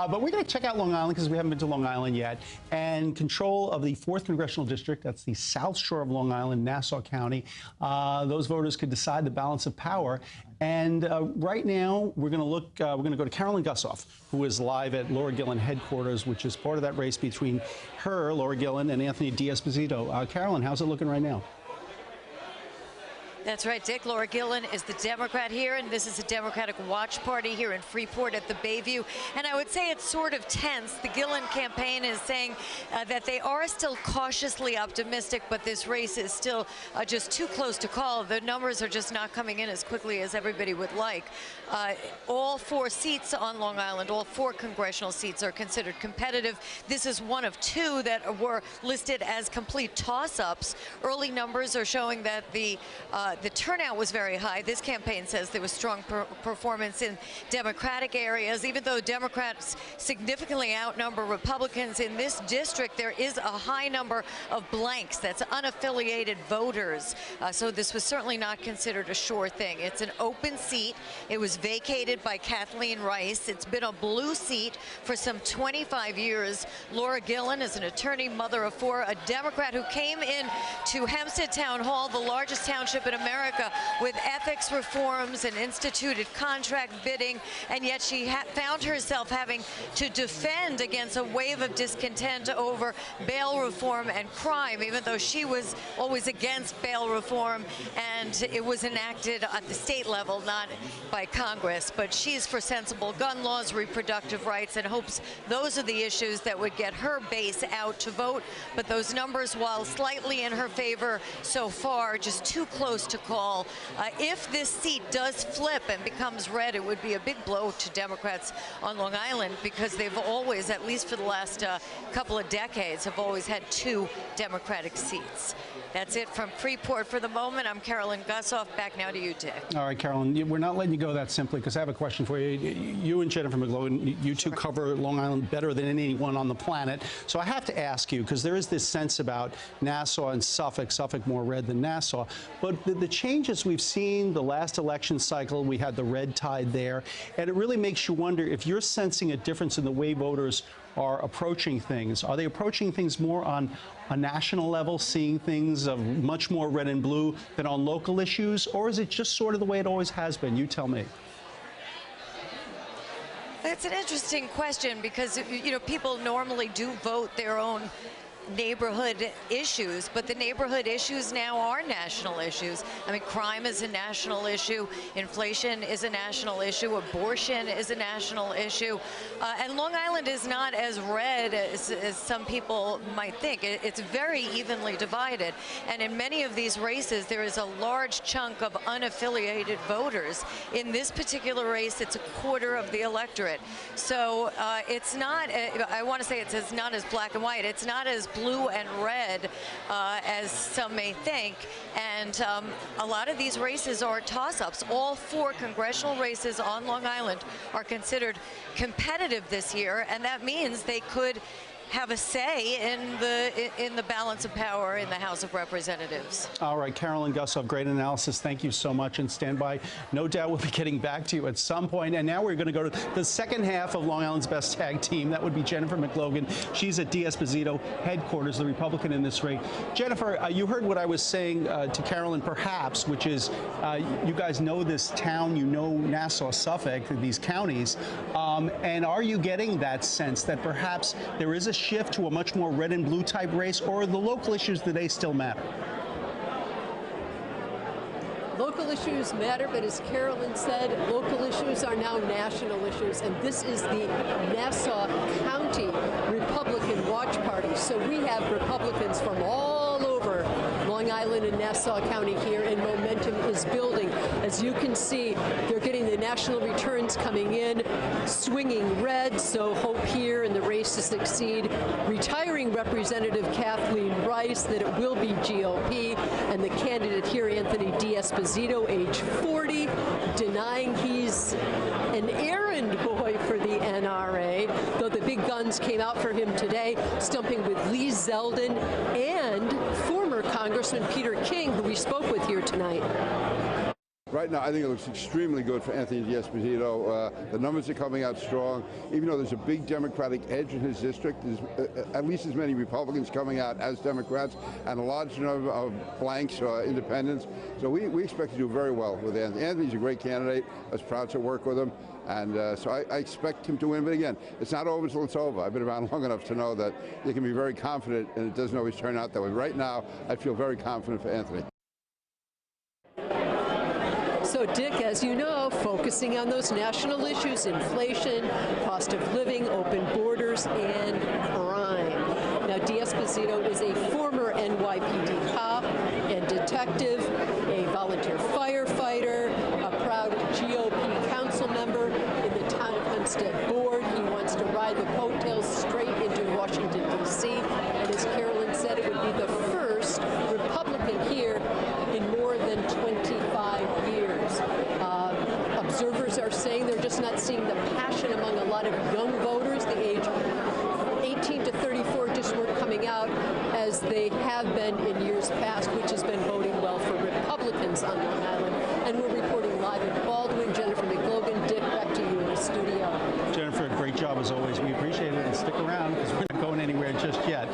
But we're going to check out Long Island because we haven't been to Long Island yet. And control of the 4th Congressional District, that's the South Shore of Long Island, Nassau County. Those voters could decide the balance of power. And right now, we're going to go to Carolyn Gusoff, who is live at Laura Gillen headquarters, which is part of that race between her, Laura Gillen, and Anthony D'Esposito. Carolyn, how's it looking right now? That's right, Dick. Laura Gillen is the Democrat here, and this is a Democratic watch party here in Freeport at the Bayview. And I would say it's sort of tense. The Gillen campaign is saying that they are still cautiously optimistic, but this race is still just too close to call. The numbers are just not coming in as quickly as everybody would like. All 4 seats on Long Island, all 4 congressional seats are considered competitive. This is one of 2 that were listed as complete toss-ups. Early numbers are showing that the turnout was very high. This campaign says there was strong performance in Democratic areas. Even though Democrats significantly outnumber Republicans in this district, there is a high number of blanks. That's unaffiliated voters. So this was certainly not considered a sure thing. It's an open seat. It was vacated by Kathleen Rice. It's been a blue seat for some 25 years. Laura Gillen is an attorney, mother of 4, a Democrat who came in to Hempstead Town Hall, the largest township in America, with ethics reforms and instituted contract bidding, and yet she found herself having to defend against a wave of discontent over bail reform and crime, even though she was always against bail reform, and it was enacted at the state level, not by Congress. But she's for sensible gun laws, reproductive rights, and hopes those are the issues that would get her base out to vote. But those numbers, while slightly in her favor so far, just too close to call. If this seat does flip and becomes red, it would be a big blow to Democrats on Long Island, because they've always, at least for the last couple of decades, have always had 2 Democratic seats. That's it from Freeport for the moment. I'm Carolyn Gusoff. Back now to you, Dick. All right, Carolyn, we're not letting you go that simply, because I have a question for you. You and Jennifer McLogan, you two cover Long Island better than anyone on the planet. So I have to ask you, because there is this sense about Nassau and Suffolk more red than Nassau, but the changes we've seen the last election cycle, we had the red tide there, and it really makes you wonder if you're sensing a difference in the way voters are approaching things. Are they approaching things more on a national level, seeing things of much more red and blue than on local issues, or is it just sort of the way it always has been? You tell me. It's an interesting question, because people normally do vote their own neighborhood issues, but the neighborhood issues now are national issues. I mean, crime is a national issue, inflation is a national issue, abortion is a national issue, and Long Island is not as red as some people might think. It's very evenly divided, and in many of these races there is a large chunk of unaffiliated voters. In this particular race, it's a quarter of the electorate. So it's not, I want to say it's not as black and white. It's not as blue and red as some may think, and a lot of these races are toss-ups. All 4 congressional races on Long Island are considered competitive this year, and that means they could have a say in the balance of power in the House of Representatives. All right, Carolyn Gusoff, great analysis. Thank you so much, and stand by. No doubt we'll be getting back to you at some point. And now we're going to go to the second half of Long Island's best tag team. That would be Jennifer McLogan. She's at D'Esposito headquarters, the Republican in this race. Jennifer, you heard what I was saying to Carolyn, perhaps, which is you guys know this town, you know Nassau, Suffolk, these counties, and are you getting that sense that perhaps there is a shift to a much more red and blue type race, or the local issues, do they still matter? Local issues matter, but as Carolyn said, local issues are now national issues, and this is the Nassau County Republican Watch Party. So we have Republicans from all over Long Island and Nassau County here, and momentum is building. As you can see, they're getting the national returns coming in, swinging red, so hope here in the race to succeed. Retiring Representative Kathleen Rice that it will be GOP, and the candidate here, Anthony D'Esposito, age 40, denying he's an errand boy for the NRA, though the big guns came out for him today, stumping with Lee Zeldin and former Congressman Peter King, who we spoke with here tonight. Right now, I think it looks extremely good for Anthony D'Esposito. The numbers are coming out strong. Even though there's a big Democratic edge in his district, there's at least as many Republicans coming out as Democrats, and a large number of blanks or independents. So we expect to do very well with Anthony. Anthony's a great candidate. I was proud to work with him. And so I expect him to win. But again, it's not over until it's over. I've been around long enough to know that you can be very confident, and it doesn't always turn out that way. Right now, I feel very confident for Anthony. So, Dick, as you know, focusing on those national issues, inflation, cost of living, open borders, and crime. Now, D'Esposito is a former NYPD cop and detective, a volunteer firefighter, a proud GOP council member in the town of Hempstead board. He wants to ride the coattails straight into Washington, D.C., and as Carolyn said, it would be the first Republican here in more than 25 years. Observers are saying they're just not seeing the passion among a lot of young voters. The age 18 to 34 just weren't coming out as they have been in years past, which has been voting well for Republicans on Long Island. And we're reporting live in Baldwin. Jennifer McLogan, Dick, back to you in the studio. Jennifer, great job as always. We appreciate it, and stick around because we're not going anywhere just yet.